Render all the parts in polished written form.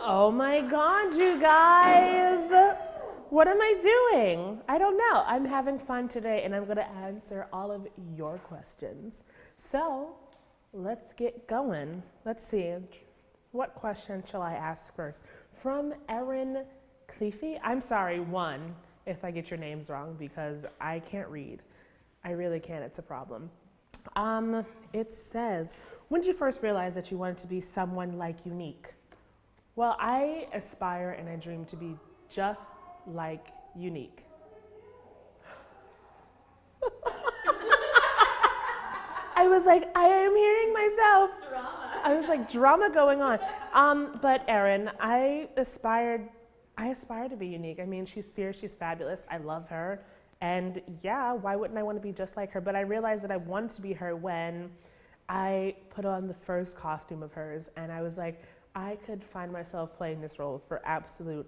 Oh my God, you guys. What am I doing? I don't know. I'm having fun today and I'm going to answer all of your questions. So let's get going. Let's see. What question shall I ask first? From Erin Cleefy. I'm sorry, one, if I get your names wrong because I can't read. I really can't. It's a problem. It says, when did you first realize that you wanted to be someone like Unique? Well, I aspire and I dream to be just like Unique. I was like, I am hearing myself. Drama. I was like, drama going on. But Erin, I aspire to be Unique. I mean, she's fierce, she's fabulous. I love her. And yeah, why wouldn't I want to be just like her? But I realized that I wanted to be her when I put on the first costume of hers. And I was like, I could find myself playing this role for absolute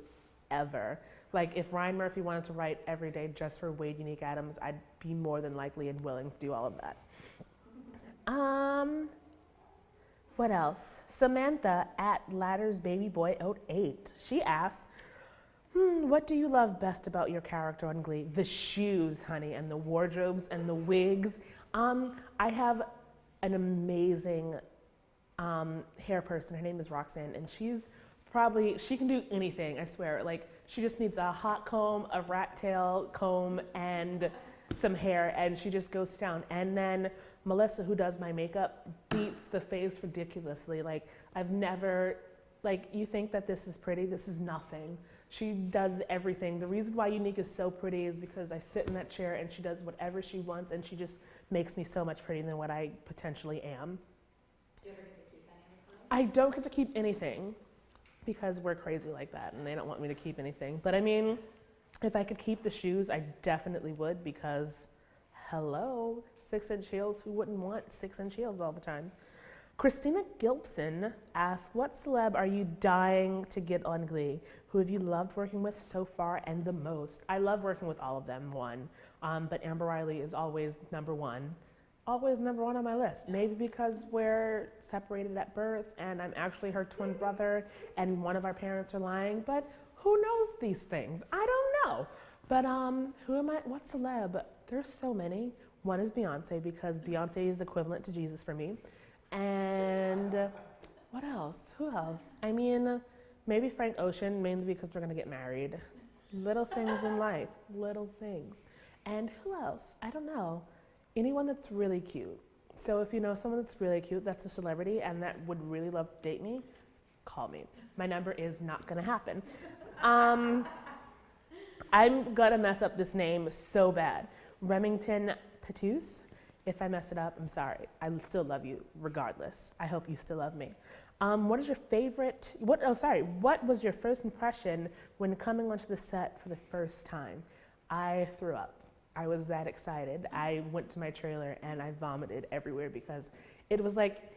ever. Like if Ryan Murphy wanted to write every day just for Wade Unique Adams, I'd be more than likely and willing to do all of that. What else? Samantha at LaddersBabyBoy08. She asked, what do you love best about your character on Glee? The shoes, honey, and the wardrobes and the wigs. I have an amazing hair person. Her name is Roxanne, and she can do anything, I swear. Like, she just needs a hot comb, a rat tail comb, and some hair, and she just goes down. And then Melissa, who does my makeup, beats the face ridiculously. Like, I've never, like, you think that this is pretty, this is nothing. She does everything. The reason why Unique is so pretty is because I sit in that chair and she does whatever she wants, and she just makes me so much prettier than what I potentially am. Do you ever get to keep any of them? I don't get to keep anything because we're crazy like that and they don't want me to keep anything. But I mean, if I could keep the shoes, I definitely would because, hello, 6-inch heels, who wouldn't want 6-inch heels all the time? Christina Gilpson asks, what celeb are you dying to get on Glee? Who have you loved working with so far and the most? I love working with all of them, one. But Amber Riley is always number one. Always number one on my list. Maybe because we're separated at birth and I'm actually her twin brother and one of our parents are lying, but who knows these things? I don't know. But who am I? What celeb? There's so many. One is Beyonce because Beyonce is equivalent to Jesus for me. And what else? Who else? I mean, maybe Frank Ocean, mainly because we're gonna get married. Little things in life, little things. And who else? I don't know. Anyone that's really cute. So if you know someone that's really cute, that's a celebrity, and that would really love to date me, call me. My number is not gonna happen. I'm gonna mess up this name so bad. Remington Petus. If I mess it up, I'm sorry. I still love you regardless. I hope you still love me. What is your favorite, what was your first impression when coming onto the set for the first time? I threw up. I was that excited. I went to my trailer and I vomited everywhere because it was like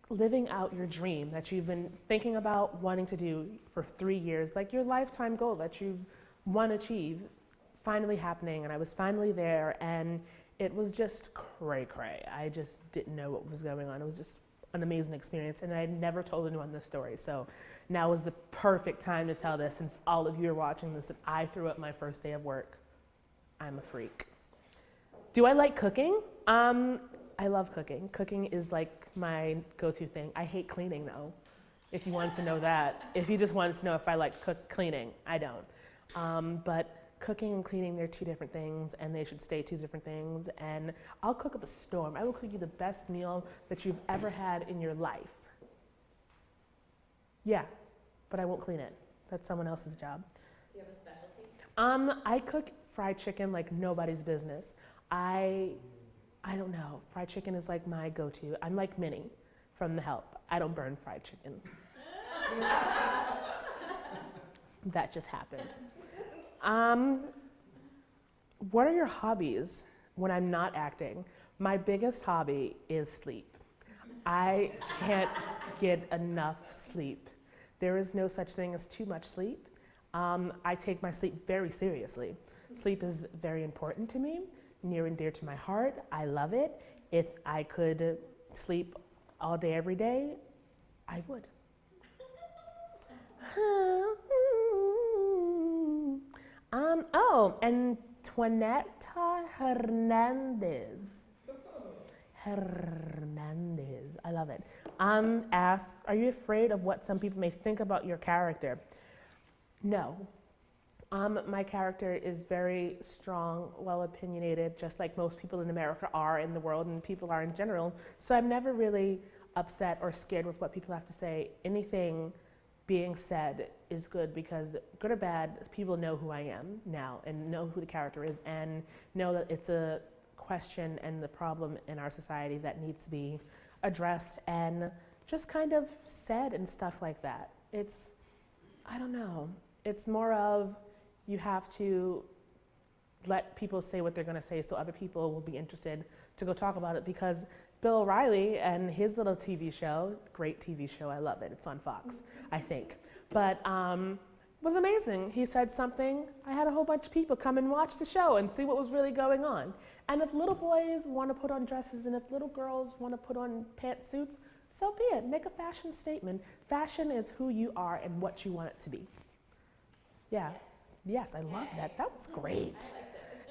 living out your dream that you've been thinking about wanting to do for 3 years, like your lifetime goal that you've want to achieve, finally happening, and I was finally there, and it was just cray-cray. I just didn't know what was going on. It was just an amazing experience, and I had never told anyone this story, so now is the perfect time to tell this since all of you are watching this, and I threw up my first day of work. I'm a freak. Do I like cooking? I love cooking. Cooking is like my go-to thing. I hate cleaning though, if you wanted to know that. If you just wanted to know if I like cleaning, I don't. But cooking and cleaning, they're two different things, and they should stay two different things. And I'll cook up a storm. I will cook you the best meal that you've ever had in your life. Yeah, but I won't clean it. That's someone else's job. Do you have a specialty? I cook fried chicken like nobody's business. I don't know. Fried chicken is like my go-to. I'm like Minnie from The Help. I don't burn fried chicken. That just happened. What are your hobbies when I'm not acting? My biggest hobby is sleep. I can't get enough sleep. There is no such thing as too much sleep. I take my sleep very seriously. Sleep is very important to me, near and dear to my heart. I love it. If I could sleep all day, every day, I would. Oh, and Antoinetta Hernandez. Hernandez. I love it. Asked, are you afraid of what some people may think about your character? No. My character is very strong, well opinionated, just like most people in America are in the world and people are in general. So I'm never really upset or scared with what people have to say. Anything being said is good because, good or bad, people know who I am now and know who the character is and know that it's a question and the problem in our society that needs to be addressed and just kind of said and stuff like that. It's, I don't know, it's more of you have to let people say what they're going to say so other people will be interested to go talk about it because Bill O'Reilly and his little TV show, great TV show, I love it, it's on Fox, I think, but was amazing. He said something, I had a whole bunch of people come and watch the show and see what was really going on. And if little boys want to put on dresses and if little girls want to put on pantsuits, so be it. Make a fashion statement. Fashion is who you are and what you want it to be. Yeah. Yes, I love that. That was great.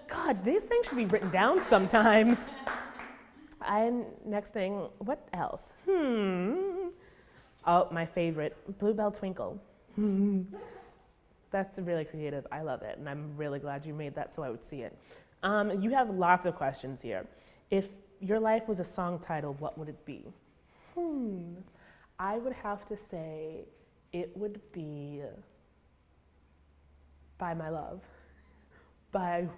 God, these things should be written down sometimes. And next thing, what else? Oh, my favorite, Bluebell Twinkle. That's really creative. I love it, and I'm really glad you made that so I would see it. You have lots of questions here. If your life was a song title, what would it be? I would have to say it would be By My Love. By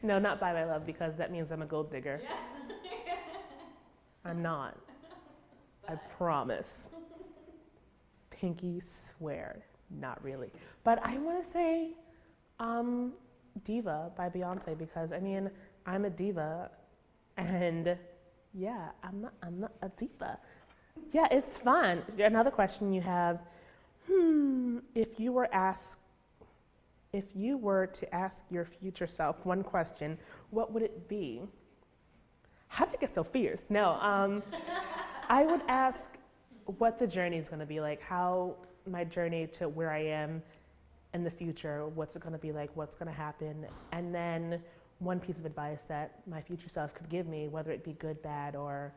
No, not By My Love, because that means I'm a gold digger. I'm not. I promise. Pinky swear, not really. But I want to say Diva by Beyonce because, I mean, I'm a diva and yeah, I'm not a diva. Yeah, it's fun. Another question you have, if you were to ask your future self one question, what would it be? How'd you get so fierce? No, I would ask what the journey is going to be like, how my journey to where I am in the future, what's it going to be like, what's going to happen, and then one piece of advice that my future self could give me, whether it be good, bad, or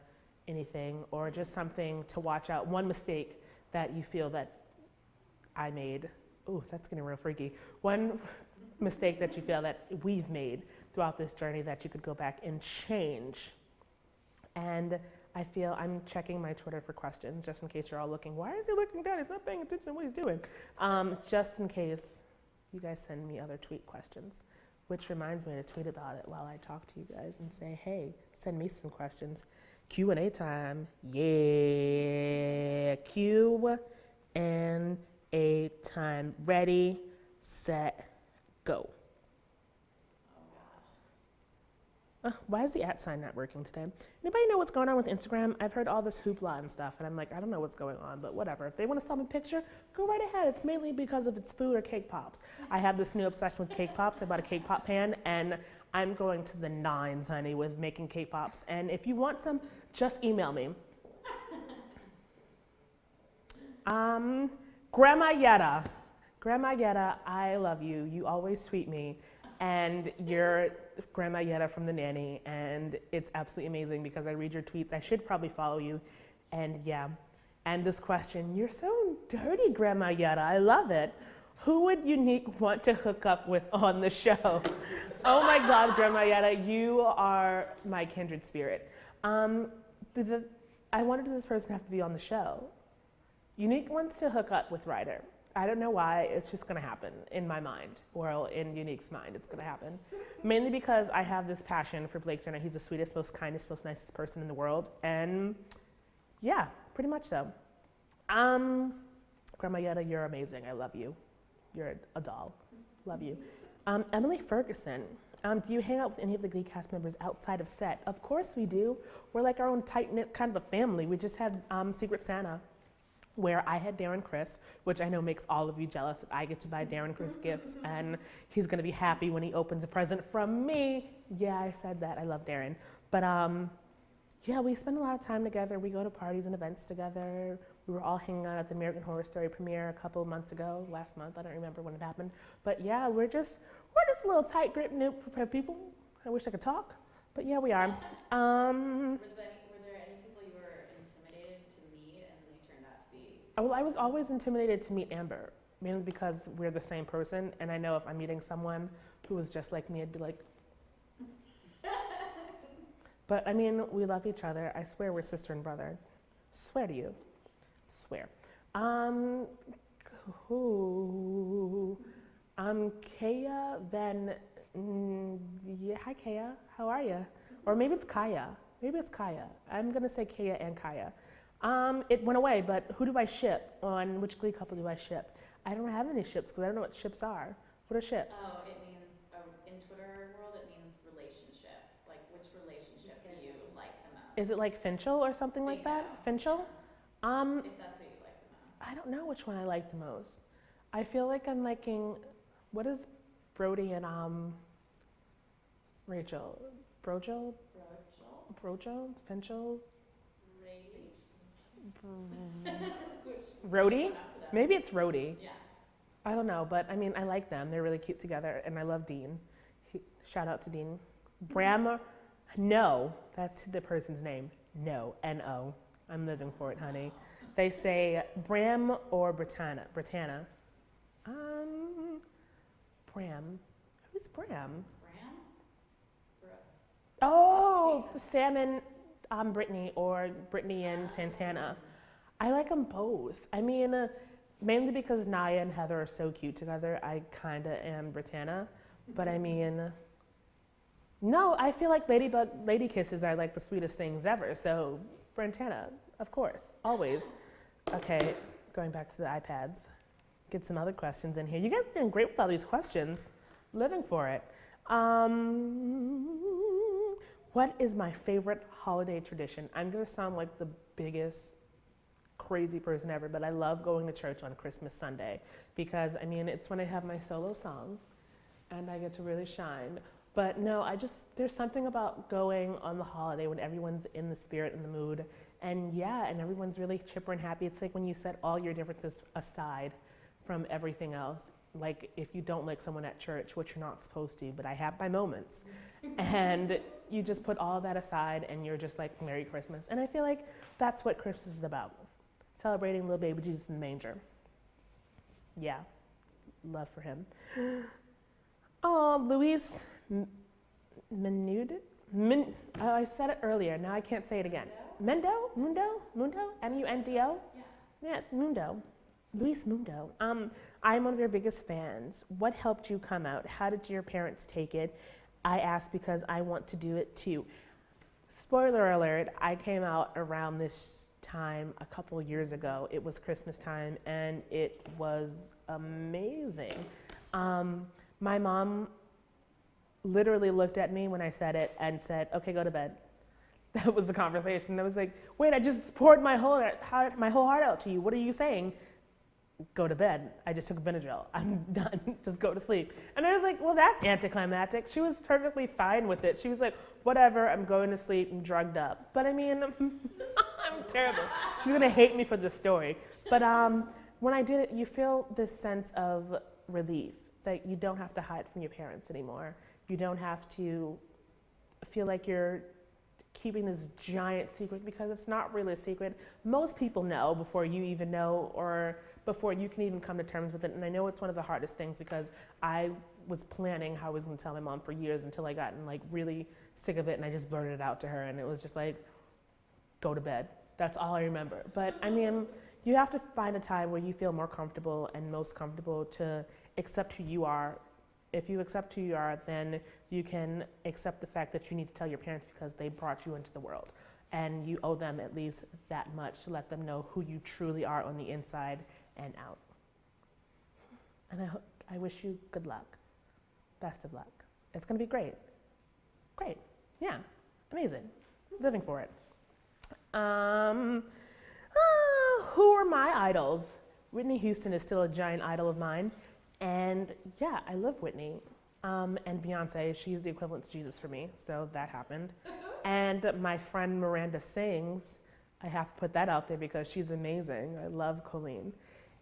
anything, or just something to watch out, one mistake that you feel that I made. Ooh, that's getting real freaky. One mistake that you feel that we've made throughout this journey that you could go back and change. And I feel I'm checking my Twitter for questions, just in case you're all looking, why is he looking down? He's not paying attention to what he's doing. Just in case you guys send me other tweet questions, which reminds me to tweet about it while I talk to you guys and say, hey, send me some questions. Q&A time, yeah, Q&A time. Ready, set, go. Why is the @ sign not working today? Anybody know what's going on with Instagram? I've heard all this hoopla and stuff, and I'm like, I don't know what's going on, but whatever. If they want to sell me a picture, go right ahead. It's mainly because of its food or cake pops. I have this new obsession with cake pops. I bought a cake pop pan, and I'm going to the nines, honey, with making cake pops. And if you want some, just email me. Grandma Yetta. Grandma Yetta, I love you. You always tweet me. And you're Grandma Yetta from The Nanny, and it's absolutely amazing because I read your tweets. I should probably follow you, and yeah. And this question, you're so dirty, Grandma Yetta. I love it. Who would Unique want to hook up with on the show? Oh my God, Grandma Yetta, you are my kindred spirit. I wanted this person to have to be on the show. Unique wants to hook up with Ryder. I don't know why, it's just gonna happen in my mind, or in Unique's mind, it's gonna happen. Mainly because I have this passion for Blake Jenner. He's the sweetest, most kindest, most nicest person in the world, and yeah, pretty much so. Grandma Yetta, you're amazing, I love you. You're a doll, love you. Emily Ferguson, do you hang out with any of the Glee cast members outside of set? Of course we do. We're like our own tight-knit kind of a family. We just had Secret Santa, where I had Darren Criss, which I know makes all of you jealous that I get to buy Darren Criss gifts, and he's gonna be happy when he opens a present from me. Yeah, I said that, I love Darren. But Yeah, we spend a lot of time together. We go to parties and events together. We were all hanging out at the American Horror Story premiere a couple of months ago, last month. I don't remember when it happened. But yeah, we're just a little tight grip of people. I wish I could talk, but yeah, we are. Were there any people you were intimidated to meet and they turned out to be? Well, I was always intimidated to meet Amber, mainly because we're the same person, and I know if I'm meeting someone who was just like me, I'd be like. But I mean, we love each other. I swear we're sister and brother. Swear to you. Swear. Kaya, then, yeah, hi Kaya, how are you? Or maybe it's Kaya. Maybe it's Kaya. I'm gonna say Kaya and Kaya. It went away, but who do I ship? On which Glee couple do I ship? I don't have any ships because I don't know what ships are. What are ships? Oh, it means, in Twitter world, it means relationship. Like, which relationship do you like the most? Is it like Finchel or something like that? Finchel? If that's who you like the most. I don't know which one I like the most. I feel like I'm liking, what is Brody and Rachel? Brojo? Finchel? Rhodey? Maybe it's Rhodey. Yeah. I don't know, but I mean, I like them. They're really cute together, and I love Dean. Shout out to Dean. Bram, no, that's the person's name. No, N-O. I'm living for it, honey. They say Bram or Britannia. Bram. Who's Bram? Bram? Oh, Sam and Brittany, or Brittany and Santana. I like them both. I mean, mainly because Naya and Heather are so cute together, I kinda am Britannia. But I mean, no, I feel like lady kisses are like the sweetest things ever. So Britannia, of course, always. Okay, going back to the iPads. Get some other questions in here. You guys are doing great with all these questions. Living for it. What is my favorite holiday tradition? I'm gonna sound like the biggest crazy person ever, but I love going to church on Christmas Sunday because, I mean, it's when I have my solo song and I get to really shine. But no, there's something about going on the holiday when everyone's in the spirit and the mood, and yeah, and everyone's really chipper and happy. It's like when you set all your differences aside from everything else. Like if you don't like someone at church, which you're not supposed to, but I have my moments, and you just put all that aside and you're just like, Merry Christmas. And I feel like that's what Christmas is about. Celebrating little baby Jesus in the manger. Yeah, love for him. Oh, Luis I said it earlier, now I can't say it again. Mundo? M-U-N-D-O? Yeah, Mundo. Luis Mundo. I'm one of your biggest fans. What helped you come out? How did your parents take it? I asked because I want to do it too. Spoiler alert, I came out around this time a couple years ago. It was Christmas time and it was amazing. My mom literally looked at me when I said it and said, okay, go to bed. That was the conversation. I was like, wait, I just poured my whole heart out to you. What are you saying? Go to bed. I just took a Benadryl. I'm done. Just go to sleep. And I was like, well, that's anticlimactic. She was perfectly fine with it. She was like, whatever, I'm going to sleep. I'm drugged up. But I mean, I'm terrible. She's going to hate me for this story. But when I did it, you feel this sense of relief that you don't have to hide from your parents anymore. You don't have to feel like you're keeping this giant secret because it's not really a secret. Most people know before you even know or before you can even come to terms with it. And I know it's one of the hardest things because I was planning how I was going to tell my mom for years until I got like really sick of it and I just blurted it out to her and it was just like, go to bed. That's all I remember. But I mean, you have to find a time where you feel more comfortable and most comfortable to accept who you are. If you accept who you are, then you can accept the fact that you need to tell your parents because they brought you into the world. And you owe them at least that much to let them know who you truly are on the inside and out. And I wish you good luck. Best of luck. It's going to be great. Great. Yeah. Amazing. Living for it. Who are my idols? Whitney Houston is still a giant idol of mine. And yeah, I love Whitney. And Beyonce, she's the equivalent to Jesus for me, so that happened. and my friend Miranda sings. I have to put that out there because she's amazing. I love Colleen.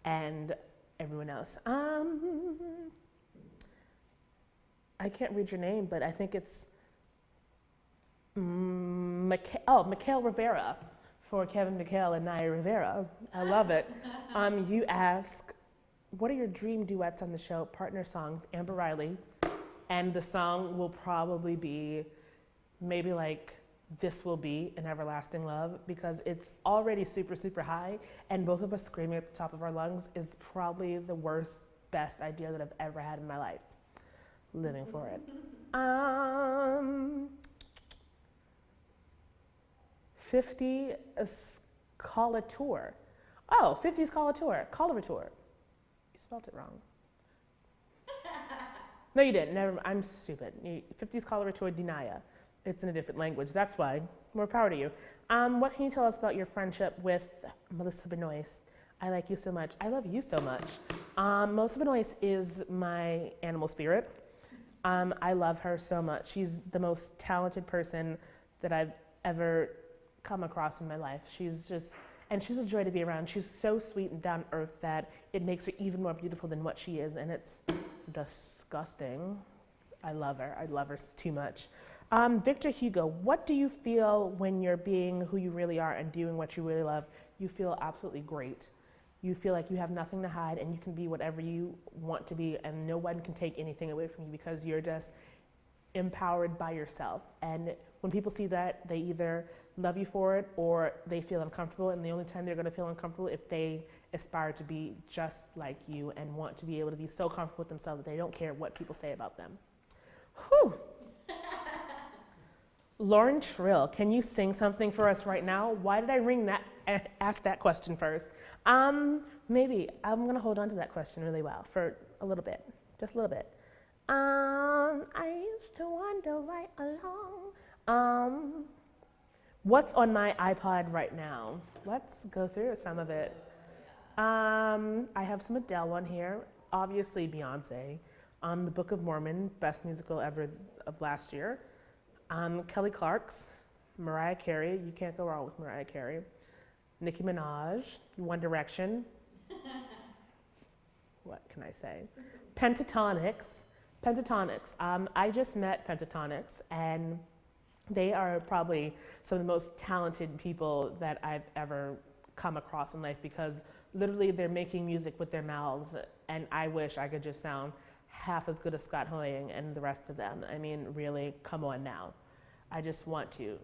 And everyone else. I can't read your name, but I think it's Mikhail Rivera for Kevin McHale and Naya Rivera. I love it. You ask, what are your dream duets on the show? Partner songs, Amber Riley. And the song will probably be maybe like This Will Be an Everlasting Love, because it's already super, super high, and both of us screaming at the top of our lungs is probably the worst, best idea that I've ever had in my life. Living for it. 50 Call a Tour. Oh, 50's Call a Tour. Call of a Tour. You spelled it wrong. No, you didn't. Never. I'm stupid. 50's Call of a Tour, Dinaya. It's in a different language. That's why. More power to you. What can you tell us about your friendship with Melissa Benoist? I like you so much. I love you so much. Melissa Benoist is my animal spirit. I love her so much. She's the most talented person that I've ever come across in my life. She's a joy to be around. She's so sweet and down to earth that it makes her even more beautiful than what she is, and it's disgusting. I love her too much. Victor Hugo, what do you feel when you're being who you really are and doing what you really love? You feel absolutely great. You feel like you have nothing to hide and you can be whatever you want to be, and no one can take anything away from you because you're just empowered by yourself. And when people see that, they either love you for it or they feel uncomfortable, and the only time they're going to feel uncomfortable if they aspire to be just like you and want to be able to be so comfortable with themselves that they don't care what people say about them. Whew. Lauren Trill, can you sing something for us right now? Why did I ask that question first? Maybe. I'm going to hold on to that question really well for a little bit, just a little bit. I used to wander right along. What's on my iPod right now? Let's go through some of it. I have some Adele on here, obviously Beyonce. The Book of Mormon, best musical ever of last year. Kelly Clark's, Mariah Carey, you can't go wrong with Mariah Carey. Nicki Minaj, One Direction. What can I say? Pentatonics. I just met Pentatonics, and they are probably some of the most talented people that I've ever come across in life, because literally they're making music with their mouths, and I wish I could just sound half as good as Scott Hoying and the rest of them. I mean, really, come on now. I just want to.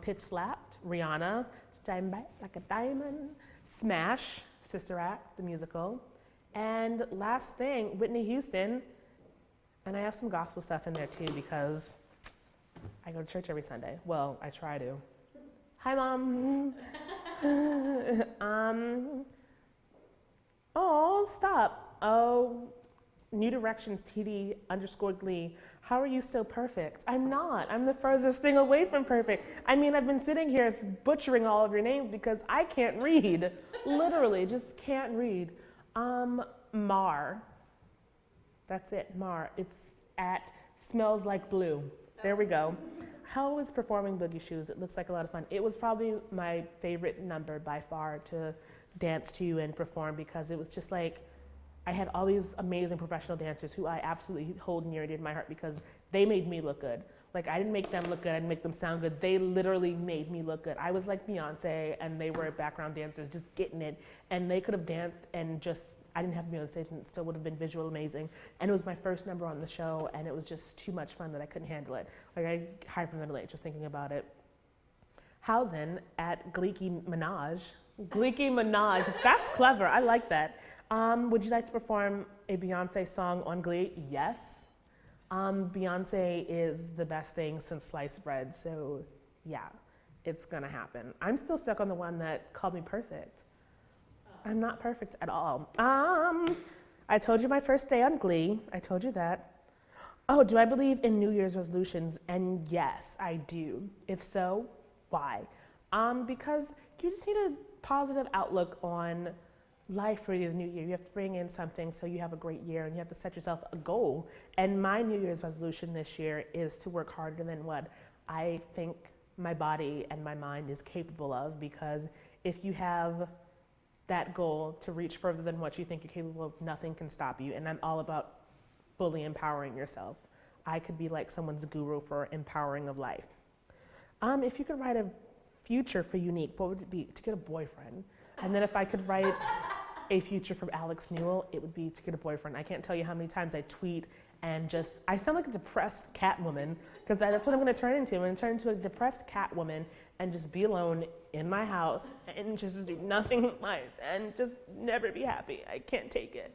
Pitch Slapped, Rihanna, Shine Bright Like a Diamond, Smash, Sister Act, the musical, and last thing, Whitney Houston, and I have some gospel stuff in there too because I go to church every Sunday. Well, I try to. Hi, Mom. Oh, stop. Oh, New Directions TD_Glee. How are you so perfect? I'm not. I'm the furthest thing away from perfect. I mean, I've been sitting here butchering all of your names because I can't read. Literally, just can't read. Mar. That's it, Mar. It's at Smells Like Blue. There we go. How was performing Boogie Shoes? It looks like a lot of fun. It was probably my favorite number by far to dance to and perform, because it was just like, I had all these amazing professional dancers who I absolutely hold near and dear to my heart because they made me look good. Like, I didn't make them look good, I didn't make them sound good. They literally made me look good. I was like Beyonce, and they were background dancers just getting it. And they could have danced and just, I didn't have to be on the stage, and it still would have been visual amazing. And it was my first number on the show, and it was just too much fun that I couldn't handle it. Like, I hyperventilate just thinking about it. Hausen at Gleeky Minaj. Gleeky Minaj, that's clever, I like that. Would you like to perform a Beyonce song on Glee? Yes. Beyonce is the best thing since sliced bread, so yeah, it's gonna happen. I'm still stuck on the one that called me perfect. I'm not perfect at all. I told you my first day on Glee, I told you that. Oh, do I believe in New Year's resolutions? And yes, I do. If so, why? Because you just need a positive outlook on life for the new year. You have to bring in something so you have a great year, and you have to set yourself a goal. And my New Year's resolution this year is to work harder than what I think my body and my mind is capable of, because if you have that goal to reach further than what you think you're capable of, nothing can stop you. And I'm all about fully empowering yourself. I could be like someone's guru for empowering of life. If you could write a future for Unique, what would it be? To get a boyfriend. And then if I could write a future from Alex-Newell, it would be to get a boyfriend. I can't tell you how many times I tweet and just, I sound like a depressed cat woman, because that's what I'm gonna turn into. I'm gonna turn into a depressed cat woman and just be alone in my house and just do nothing in life and just never be happy. I can't take it.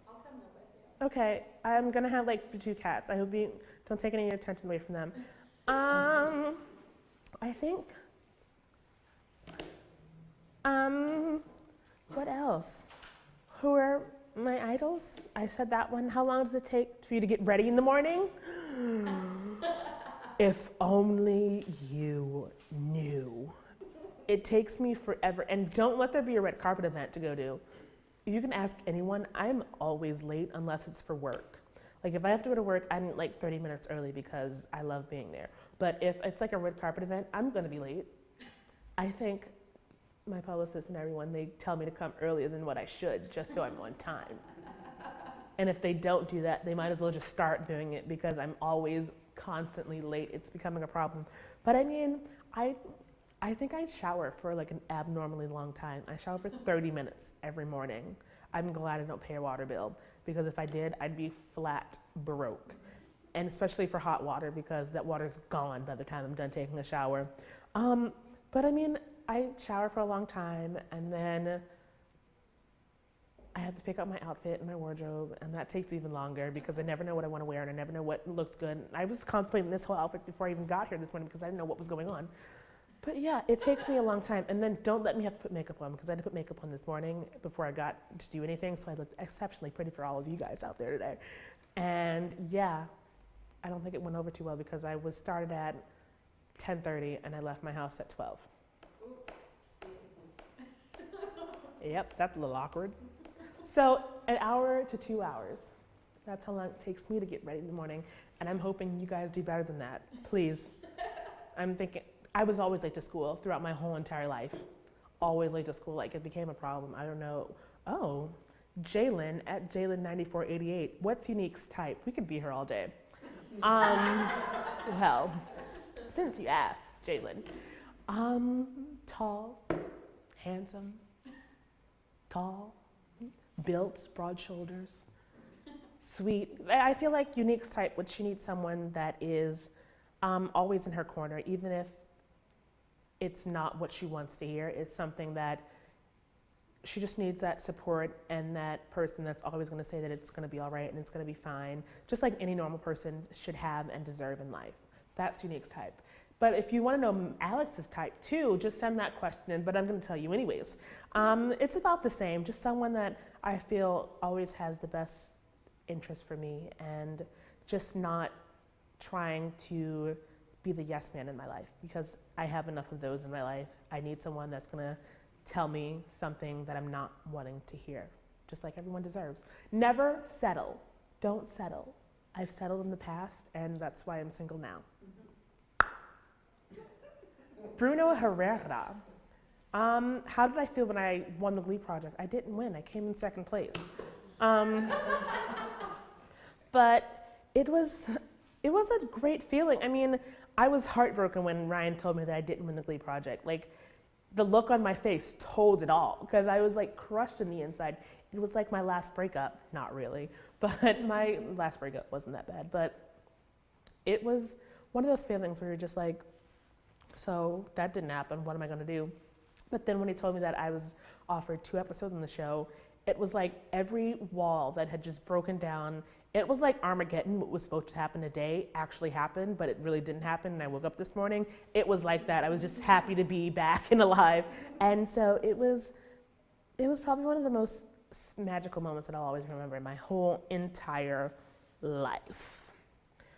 I'll come live with you. Okay, I'm gonna have like 2 cats. I hope you don't take any attention away from them. I think, what else? Who are my idols? I said that one. How long does it take for you to get ready in the morning? If only you knew. It takes me forever. And don't let there be a red carpet event to go to. You can ask anyone, I'm always late unless it's for work. Like if I have to go to work, I'm like 30 minutes early because I love being there. But if it's like a red carpet event, I'm gonna be late. I think my publicist and everyone, they tell me to come earlier than what I should, just so I'm on time. And if they don't do that, they might as well just start doing it, because I'm always constantly late. It's becoming a problem. But I mean, I think I shower for like an abnormally long time. I shower for 30 minutes every morning. I'm glad I don't pay a water bill, because if I did, I'd be flat broke. And especially for hot water, because that water's gone by the time I'm done taking a shower. But I mean, I shower for a long time, and then I have to pick out my outfit and my wardrobe, and that takes even longer because I never know what I want to wear and I never know what looks good. I was contemplating this whole outfit before I even got here this morning because I didn't know what was going on. But yeah, it takes me a long time. And then don't let me have to put makeup on, because I had to put makeup on this morning before I got to do anything, so I looked exceptionally pretty for all of you guys out there today. And yeah, I don't think it went over too well because I was started at 10:30 and I left my house at 12. Yep, that's a little awkward. So an hour to 2 hours. That's how long it takes me to get ready in the morning. And I'm hoping you guys do better than that, please. I'm thinking, I was always late to school throughout my whole entire life. Always late to school, like it became a problem. I don't know. Oh, Jalen at Jalen9488. What's Unique's type? We could be here all day. Well, since you asked, Jalen. Tall, handsome, tall, built, broad shoulders, sweet. I feel like Unique's type, what she needs someone that is always in her corner, even if it's not what she wants to hear. It's something that she just needs, that support and that person that's always going to say that it's going to be all right and it's going to be fine, just like any normal person should have and deserve in life. That's Unique's type. But if you want to know Alex's type too, just send that question in, but I'm going to tell you anyways. It's about the same, just someone that I feel always has the best interest for me and just not trying to be the yes man in my life, because I have enough of those in my life. I need someone that's going to tell me something that I'm not wanting to hear, just like everyone deserves. Never settle. Don't settle. I've settled in the past, and that's why I'm single now. Bruno Herrera. How did I feel when I won the Glee project? I didn't win. I came in second place. But it was a great feeling. I mean, I was heartbroken when Ryan told me that I didn't win the Glee project. Like, the look on my face told it all, because I was like crushed on the inside. It was like my last breakup. Not really, but my last breakup wasn't that bad. But it was one of those feelings where you're just like, so that didn't happen. What am I going to do? But then when he told me that I was offered 2 episodes in the show, it was like every wall that had just broken down. It was like Armageddon. What was supposed to happen today actually happened, but it really didn't happen. And I woke up this morning. It was like that. I was just happy to be back and alive. And so it was probably one of the most magical moments that I'll always remember in my whole entire life.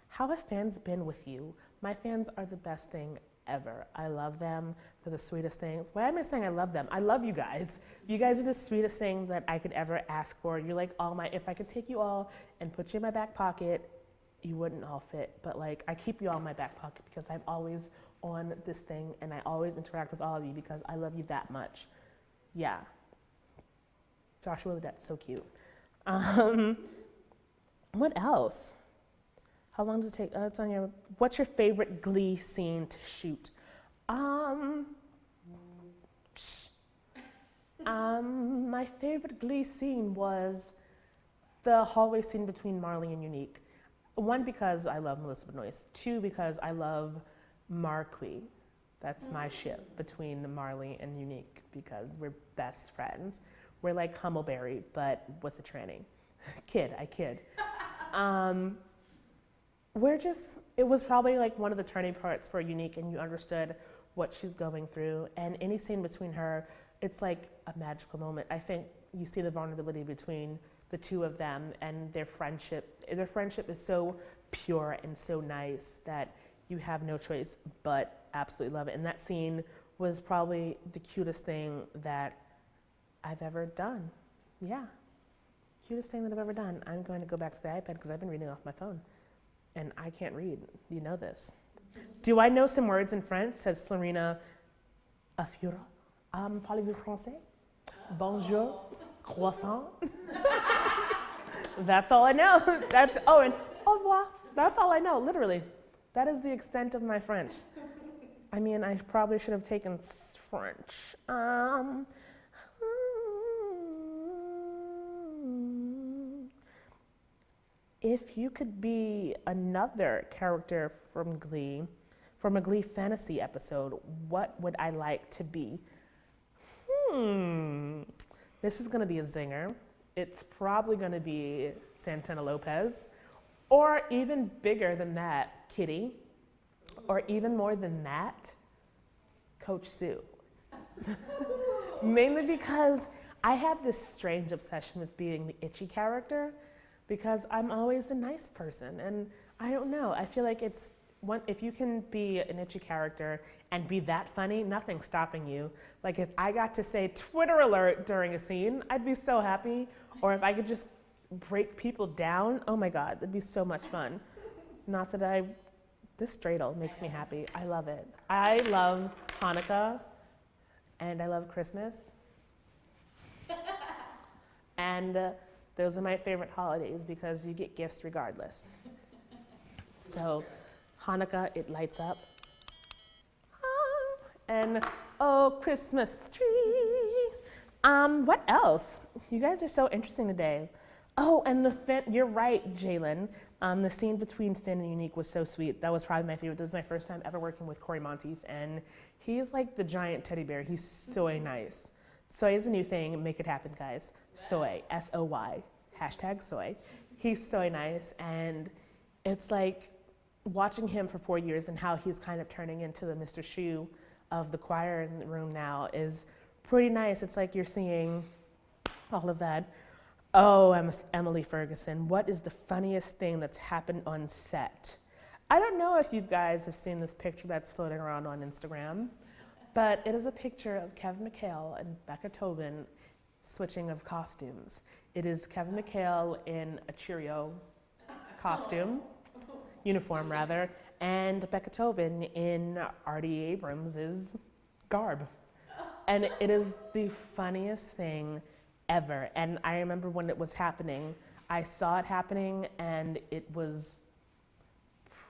How have fans been with you? My fans are the best thing ever. I love them. They're the sweetest things. Why am I saying I love them? I love you guys. You guys are the sweetest thing that I could ever ask for. You're like all my, if I could take you all and put you in my back pocket you wouldn't all fit, but like I keep you all in my back pocket because I'm always on this thing and I always interact with all of you because I love you that much. Yeah. Joshua, that's so cute. What else? How long does it take? It's on your. What's your favorite Glee scene to shoot? My favorite Glee scene was the hallway scene between Marley and Unique. One, because I love Melissa Benoist. Two, because I love Marquis. That's my ship between Marley and Unique because we're best friends. We're like Humbleberry, but with a tranny. I kid. It was probably like one of the turning parts for Unique, and you understood what she's going through. And any scene between her, it's like a magical moment. I think you see the vulnerability between the two of them and their friendship. Their friendship is so pure and so nice that you have no choice but absolutely love it. And that scene was probably the cutest thing that I've ever done. Yeah, cutest thing that I've ever done. I'm going to go back to the iPad because I've been reading off my phone. And I can't read. You know this. Do I know some words in French? Says Florina Afura. Parlez-vous français? Bonjour. Croissant. That's all I know. And au revoir. That's all I know, literally. That is the extent of my French. I mean, I probably should have taken French. If you could be another character from Glee, from a Glee fantasy episode, what would I like to be? This is going to be a zinger. It's probably going to be Santana Lopez, or even bigger than that, Kitty, or even more than that, Coach Sue. Mainly because I have this strange obsession with being the itchy character, because I'm always a nice person, and I don't know, I feel like if you can be an itchy character and be that funny, nothing's stopping you. Like if I got to say Twitter alert during a scene, I'd be so happy, or if I could just break people down, oh my God, that'd be so much fun. Not that this dreidel makes me happy, I love it. I love Hanukkah, and I love Christmas, and those are my favorite holidays because you get gifts regardless. So Hanukkah, it lights up. And oh, Christmas tree. What else? You guys are so interesting today. Oh, and you're right, Jalen. The scene between Finn and Unique was so sweet. That was probably my favorite. This is my first time ever working with Corey Monteith, and he's like the giant teddy bear. He's so nice. Soy is a new thing. Make it happen, guys. Soy, S-O-Y, #soy. He's so nice, and it's like watching him for 4 years and how he's kind of turning into the Mr. Shu of the choir in the room now is pretty nice. It's like you're seeing all of that. Oh, Emily Ferguson, what is the funniest thing that's happened on set? I don't know if you guys have seen this picture that's floating around on Instagram, but it is a picture of Kevin McHale and Becca Tobin switching of costumes. It is Kevin McHale in a Cheerio uniform rather, and Becca Tobin in R.D. Abrams' garb. And it is the funniest thing ever. And I remember when it was happening, I saw it happening, and it was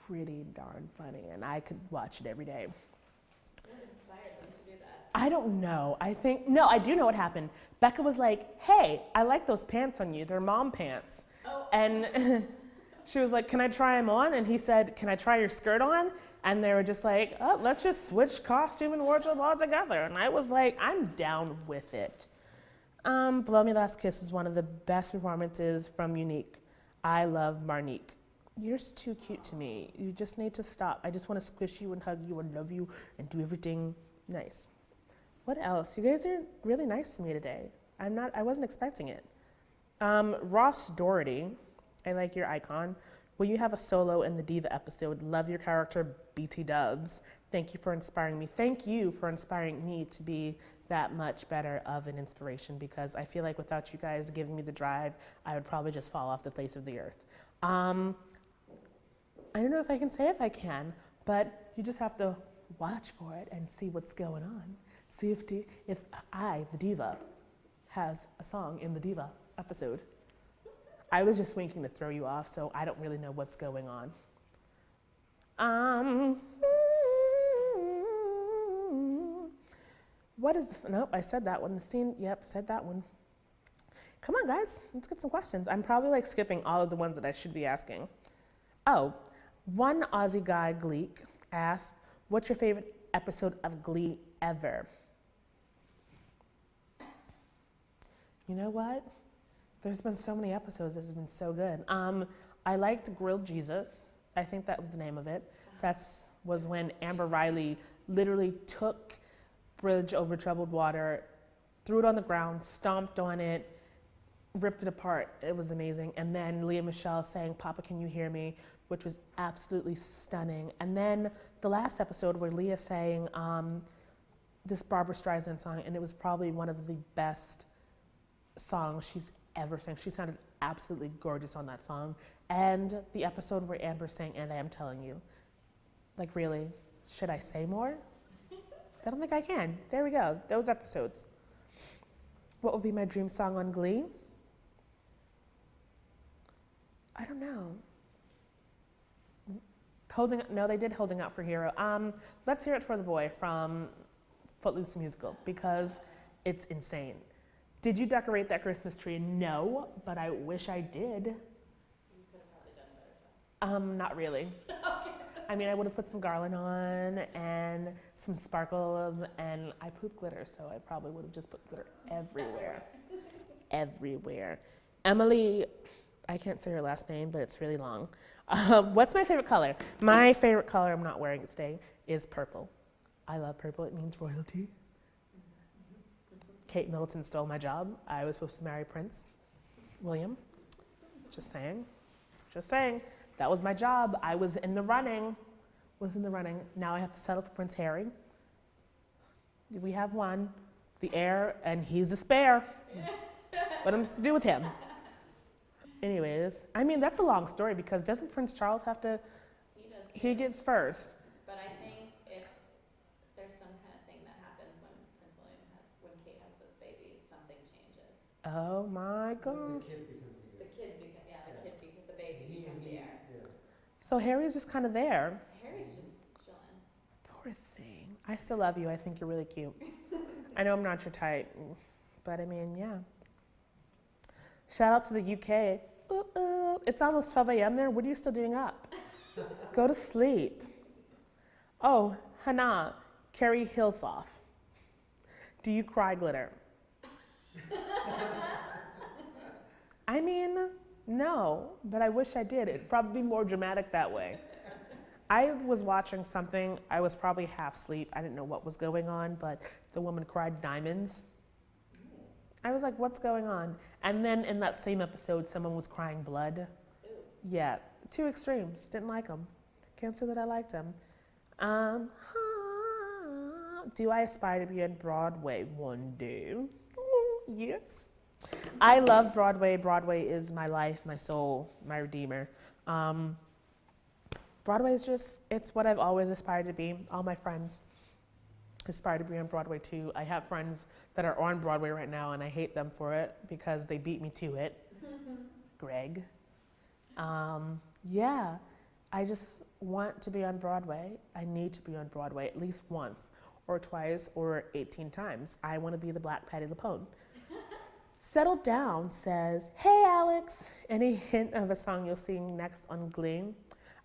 pretty darn funny, and I could watch it every day. What inspired them to do that? I don't know. I do know what happened. Becca was like, hey, I like those pants on you. They're mom pants. Oh. And she was like, can I try them on? And he said, can I try your skirt on? And they were just like, oh, let's just switch costume and wardrobe all together. And I was like, I'm down with it. Blow Me Last Kiss is one of the best performances from Unique. I love Marnique. You're too cute to me. You just need to stop. I just want to squish you and hug you and love you and do everything nice. What else? You guys are really nice to me today. I wasn't expecting it. Ross Doherty, I like your icon. Will you have a solo in the Diva episode? Love your character, BT Dubs. Thank you for inspiring me. Thank you for inspiring me to be that much better of an inspiration, because I feel like without you guys giving me the drive, I would probably just fall off the face of the earth. I don't know if I can say if I can, but you just have to watch for it and see what's going on. See if I, the diva, has a song in the diva episode. I was just winking to throw you off, so I don't really know what's going on. What is, nope, I said that one. The scene, yep, said that one. Come on, guys, let's get some questions. I'm probably like skipping all of the ones that I should be asking. Oh, one Aussie guy, Gleek, asked, what's your favorite episode of Glee ever? You know what? There's been so many episodes that have been so good. I liked Grilled Jesus. I think that was the name of it. That was when Amber Riley literally took Bridge Over Troubled Water, threw it on the ground, stomped on it, ripped it apart. It was amazing. And then Leah Michelle sang Papa Can You Hear Me, which was absolutely stunning. And then the last episode where Leah sang this Barbra Streisand song, and it was probably one of the best songs she's ever sang. She sounded absolutely gorgeous on that song. And the episode where Amber sang And I Am Telling You. Like, really, should I say more? I don't think I can. There we go, those episodes. What would be my dream song on Glee? I don't know. No, they did Holding Out for Hero. Let's Hear It for the Boy from Footloose the Musical, because it's insane. Did you decorate that Christmas tree? No, but I wish I did. You could have probably done better. Not really. I mean, I would have put some garland on and some sparkles, and I poop glitter, so I probably would have just put glitter everywhere. Everywhere. Emily, I can't say her last name, but it's really long. What's my favorite color? My favorite color, I'm not wearing it today, is purple. I love purple. It means royalty. Kate Middleton stole my job. I was supposed to marry Prince William. Just saying. Just saying. That was my job. I was in the running. Now I have to settle for Prince Harry. We have one, the heir, and he's a spare. What am I supposed to do with him? Anyways, I mean, that's a long story because doesn't Prince Charles have to, He does. he gets first. But I think if there's some kind of thing that happens when Kate has those babies, something changes. Oh my God. The kid becomes the The baby becomes the heir. Yeah. So Harry's just kind of there. Harry's just chilling. Poor thing. I still love you. I think you're really cute. I know I'm not your type, but I mean, yeah. Shout out to the UK. Ooh, ooh. It's almost 12 a.m. there. What are you still doing up? Go to sleep. Oh, Hannah, Carrie Hillsoff. Do you cry glitter? I mean, no, but I wish I did. It'd probably be more dramatic that way. I was watching something. I was probably half asleep. I didn't know what was going on, but the woman cried diamonds. I was like, what's going on? And then in that same episode, someone was crying blood. Ooh. Yeah, two extremes. Didn't like them. Can't say that I liked them. Do I aspire to be on Broadway one day? Oh, yes. I love Broadway. Broadway is my life, my soul, my redeemer. Broadway is just, it's what I've always aspired to be. All my friends aspire to be on Broadway too. I have friends that are on Broadway right now and I hate them for it because they beat me to it. Greg. Yeah, I just want to be on Broadway. I need to be on Broadway at least once or twice or 18 times. I want to be the Black Patti LuPone. Settle Down says, hey Alex, any hint of a song you'll sing next on Glee?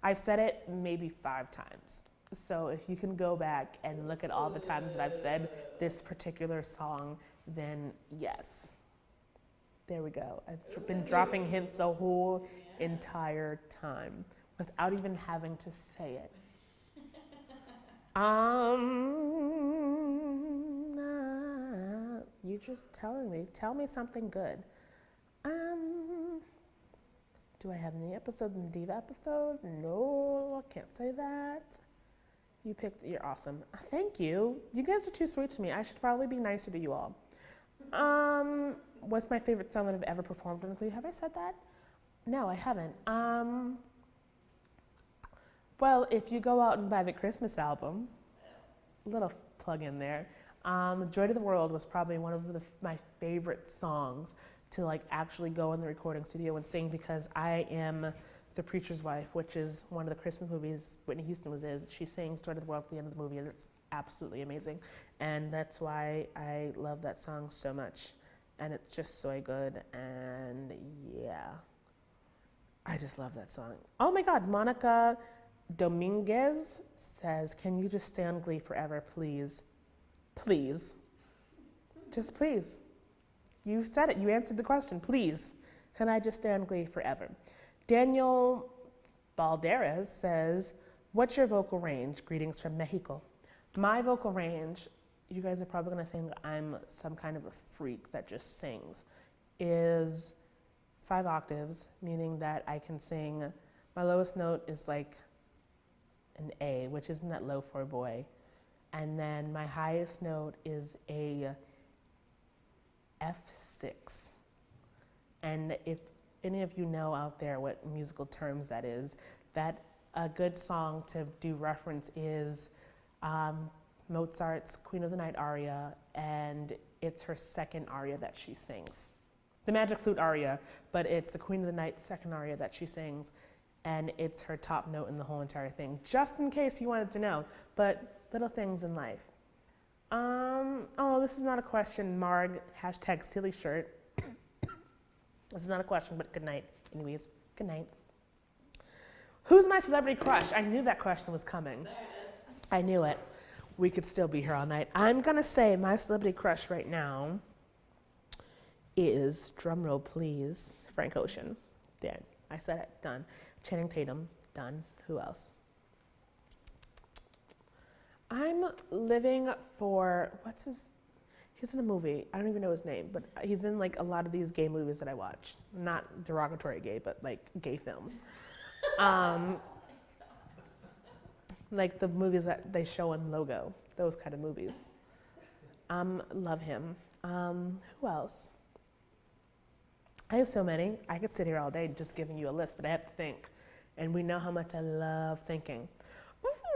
I've said it maybe 5 times. So if you can go back and look at all the times that I've said this particular song, then yes. There we go. I've been dropping hints the whole entire time without even having to say it. You're just telling me. Tell me something good. Do I have any episode in the Diva episode? No, I can't say that. You're awesome. Thank you. You guys are too sweet to me. I should probably be nicer to you all. What's my favorite song that I've ever performed on Glee? Have I said that? No, I haven't. Well, if you go out and buy the Christmas album, little plug in there, Joy to the World was probably one of my favorite songs to like actually go in the recording studio and sing, because I am the preacher's wife, which is one of the Christmas movies Whitney Houston was in. She sings Joy to the World at the end of the movie, and it's absolutely amazing. And that's why I love that song so much. And it's just so good, and yeah. I just love that song. Oh my God, Monica Dominguez says, can you just stay on Glee forever, please? Please. Just please. You said it, you answered the question, please. Can I just stay on Glee forever? Daniel Balderas says, what's your vocal range? Greetings from Mexico. My vocal range, you guys are probably gonna think I'm some kind of a freak that just sings, is 5 octaves, meaning that I can sing, my lowest note is like an A, which isn't that low for a boy. And then my highest note is a F6. And if any of you know out there what musical terms that is, that a good song to do reference is Mozart's Queen of the Night aria, and it's her second aria that she sings. The Magic Flute aria, but it's the Queen of the Night second aria that she sings, and it's her top note in the whole entire thing, just in case you wanted to know. But little things in life. Oh, this is not a question, Marg, hashtag silly shirt. This is not a question, but good night. Anyways, good night. Who's my celebrity crush? I knew that question was coming. I knew it. We could still be here all night. I'm gonna say my celebrity crush right now is, drumroll please, Frank Ocean. There, I said it, done. Channing Tatum, done. Who else? I'm living for, he's in a movie, I don't even know his name, but he's in like a lot of these gay movies that I watch. Not derogatory gay, but like gay films. Like the movies that they show in Logo, those kind of movies. Love him. Who else? I have so many. I could sit here all day just giving you a list, but I have to think. And we know how much I love thinking.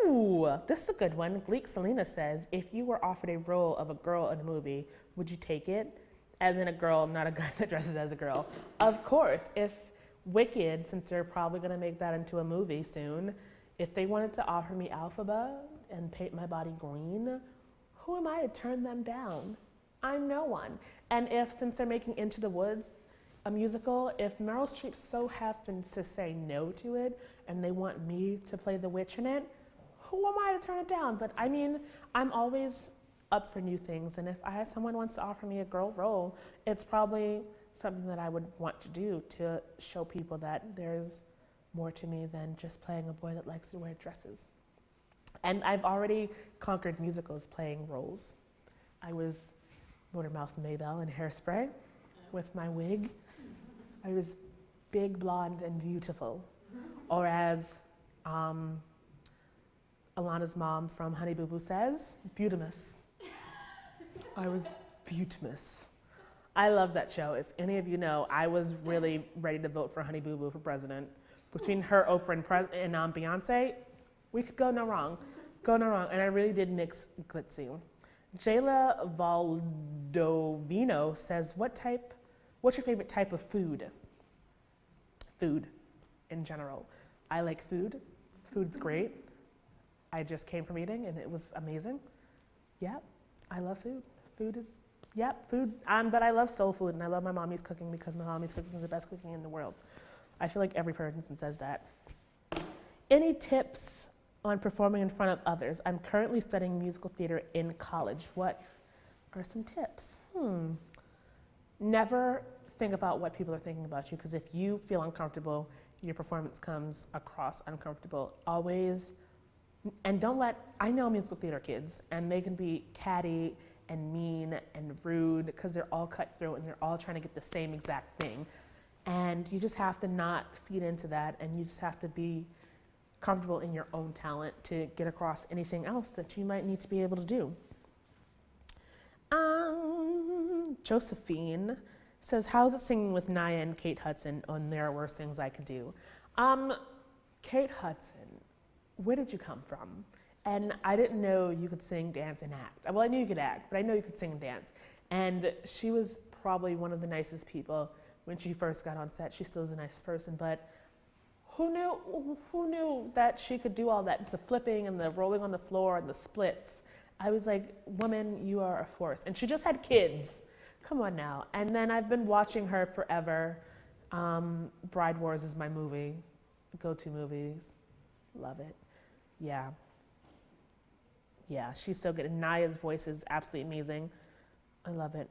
Ooh, this is a good one. Gleek Selena says, if you were offered a role of a girl in a movie, would you take it? As in a girl, not a guy that dresses as a girl. Of course, if Wicked, since they're probably gonna make that into a movie soon, if they wanted to offer me Alphaba and paint my body green, who am I to turn them down? I'm no one. And if, since they're making Into the Woods, a musical, if Meryl Streep so happens to say no to it and they want me to play the witch in it, who am I to turn it down? But I mean, I'm always up for new things, and if someone wants to offer me a girl role, it's probably something that I would want to do to show people that there's more to me than just playing a boy that likes to wear dresses. And I've already conquered musicals playing roles. I was Motormouth Maybelle in Hairspray with my wig. I was big, blonde, and beautiful. Or as Alana's mom from Honey Boo Boo says, Beautimus. I was Beautimus. I love that show. If any of you know, I was really ready to vote for Honey Boo Boo for president. Between her, Oprah, and Beyonce, we could go no wrong. Go no wrong. And I really did mix glitzy. Jayla Valdovino says, what's your favorite type of food? Food, in general. I like food. Food's great. I just came from eating and it was amazing. Yep, I love food. Food. But I love soul food and I love my mommy's cooking because my mommy's cooking is the best cooking in the world. I feel like every person says that. Any tips on performing in front of others? I'm currently studying musical theater in college. What are some tips? Never think about what people are thinking about you, because if you feel uncomfortable, your performance comes across uncomfortable. Always, and don't let, I know musical theater kids, and they can be catty and mean and rude because they're all cutthroat and they're all trying to get the same exact thing. And you just have to not feed into that, and you just have to be comfortable in your own talent to get across anything else that you might need to be able to do. Josephine says, how's it singing with Naya and Kate Hudson on There Are Worse Things I Could Do? Kate Hudson where did you come from? And I didn't know you could sing, dance, and act. Well, I knew you could act, but I know you could sing and dance. And she was probably one of the nicest people when she first got on set. She still is a nice person, but who knew that she could do all that, the flipping and the rolling on the floor and the splits. I was like, woman, you are a force. And she just had kids. Come on now. And then I've been watching her forever. Bride Wars is my movie, go-to movies. Love it. Yeah. Yeah, she's so good. And Naya's voice is absolutely amazing. I love it.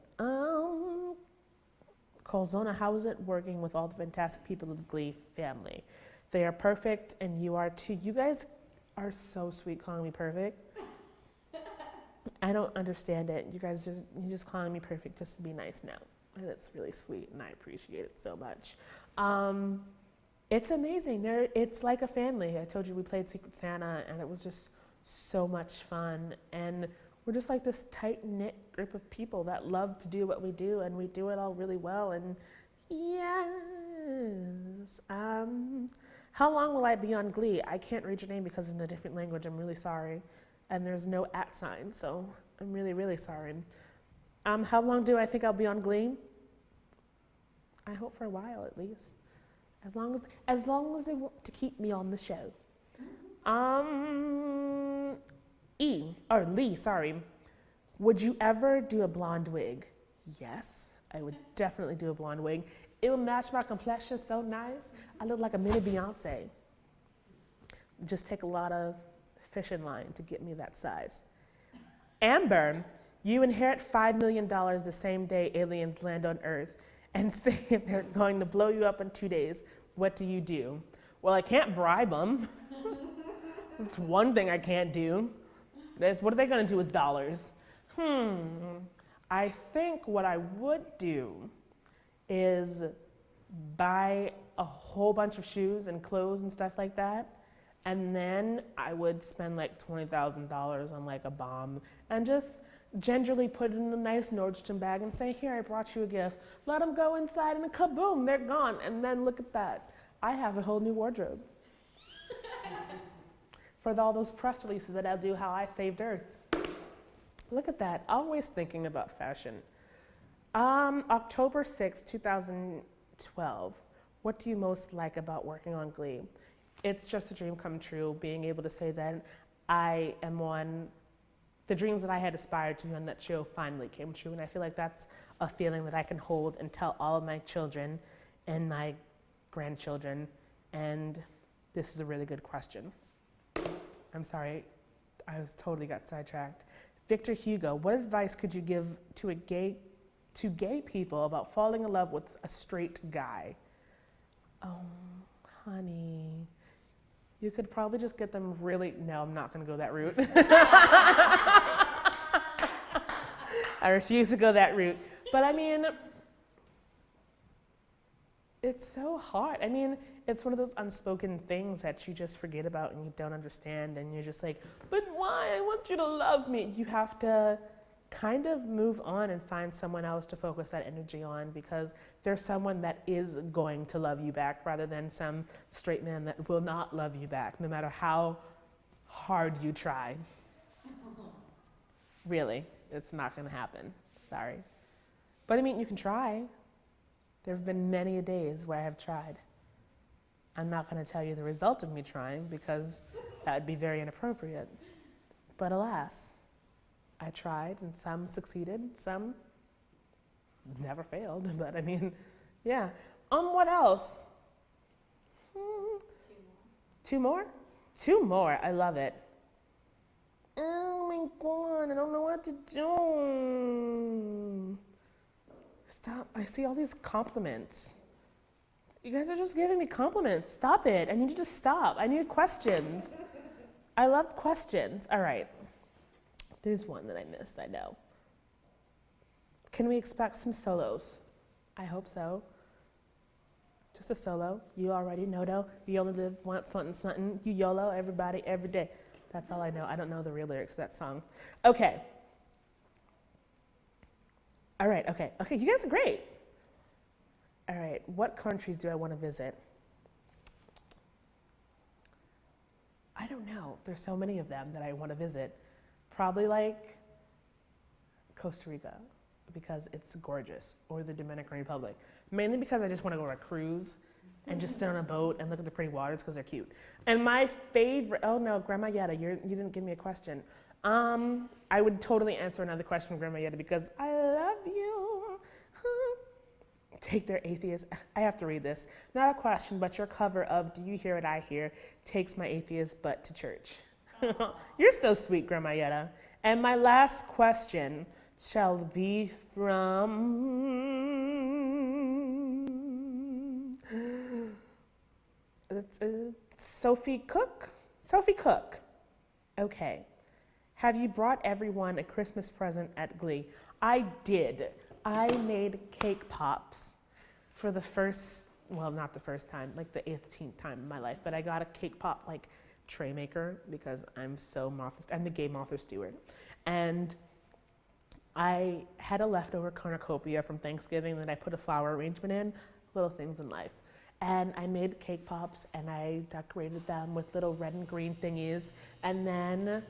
Colzona, how is it working with all the fantastic people of the Glee family? They are perfect, and you are too. You guys are so sweet calling me perfect. I don't understand it. You guys you're just calling me perfect just to be nice now. And it's really sweet, and I appreciate it so much. It's amazing. It's like a family. I told you we played Secret Santa, and it was just so much fun. And we're just like this tight-knit group of people that love to do what we do, and we do it all really well. And yes. How long will I be on Glee? I can't read your name because it's in a different language. I'm really sorry. And there's no @ sign, so I'm really, really sorry. How long do I think I'll be on Glee? I hope for a while at least. As long as they want to keep me on the show. Lee, sorry. Would you ever do a blonde wig? Yes, I would definitely do a blonde wig. It would match my complexion so nice. I look like a mini Beyonce. Just take a lot of fishing line to get me that size. Amber, you inherit $5 million the same day aliens land on Earth and say they're going to blow you up in 2 days. What do you do? Well, I can't bribe them. That's one thing I can't do. What are they going to do with dollars? I think what I would do is buy a whole bunch of shoes and clothes and stuff like that. And then I would spend like $20,000 on like a bomb and just gingerly put it in a nice Nordstrom bag and say, here, I brought you a gift. Let them go inside and kaboom, they're gone. And then look at that. I have a whole new wardrobe. For all those press releases that I'll do how I saved Earth. Look at that, always thinking about fashion. October 6th, 2012. What do you most like about working on Glee? It's just a dream come true, being able to say that I am on, the dreams that I had aspired to on that show finally came true. And I feel like that's a feeling that I can hold and tell all of my children and my grandchildren. And this is a really good question. I'm sorry, I totally got sidetracked. Victor Hugo, what advice could you give to gay people about falling in love with a straight guy? Oh, honey. You could probably just get them really, no, I'm not gonna go that route. I refuse to go that route. But I mean, it's so hard. I mean, it's one of those unspoken things that you just forget about and you don't understand, and you're just like, but why? I want you to love me. You have to kind of move on and find someone else to focus that energy on, because there's someone that is going to love you back rather than some straight man that will not love you back, no matter how hard you try. Really, it's not gonna happen, sorry. But I mean, you can try. There have been many days where I have tried. I'm not gonna tell you the result of me trying because that would be very inappropriate. But alas, I tried, and some succeeded, some never failed, but I mean, yeah. What else? Two more? Two more, I love it. Oh my God, I don't know what to do. Stop, I see all these compliments. You guys are just giving me compliments. Stop it, I need you to stop. I need questions. I love questions. All right. There's one that I missed, I know. Can we expect some solos? I hope so. Just a solo. You already know though. You only live once, something, something. You YOLO, everybody, every day. That's all I know. I don't know the real lyrics to that song. Okay. All right, okay. Okay, you guys are great. All right, what countries do I want to visit? I don't know. There's so many of them that I want to visit. Probably like Costa Rica because it's gorgeous, or the Dominican Republic. Mainly because I just want to go on a cruise and just sit on a boat and look at the pretty waters because they're cute. And my favorite, oh no, Grandma Yetta, you didn't give me a question. I would totally answer another question from Grandma Yetta because I love you. Take their atheist, I have to read this. Not a question, but your cover of Do You Hear What I Hear takes my atheist butt to church. You're so sweet, Grandma Yetta. And my last question shall be from Sophie Cook. Sophie Cook. Okay. Have you brought everyone a Christmas present at Glee? I did. I made cake pops for the first, well, not the first time, like the 18th time in my life, but I got a cake pop like tray maker because I'm I'm the gay Martha Stewart. And I had a leftover cornucopia from Thanksgiving that I put a flower arrangement in, little things in life. And I made cake pops and I decorated them with little red and green thingies. And then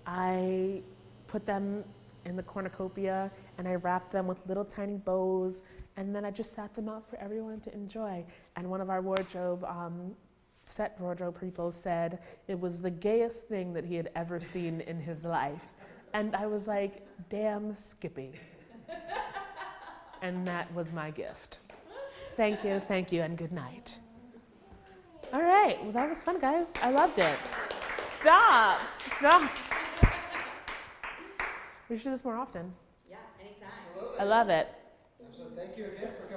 I put them in the cornucopia and I wrapped them with little tiny bows. And then I just sat them out for everyone to enjoy. And one of our set wardrobe people said it was the gayest thing that he had ever seen in his life. And I was like, damn Skippy. And that was my gift. Thank you, and good night. All right, well that was fun, guys. I loved it. Stop. We should do this more often. Yeah, anytime. Absolutely. I love it. So thank you again for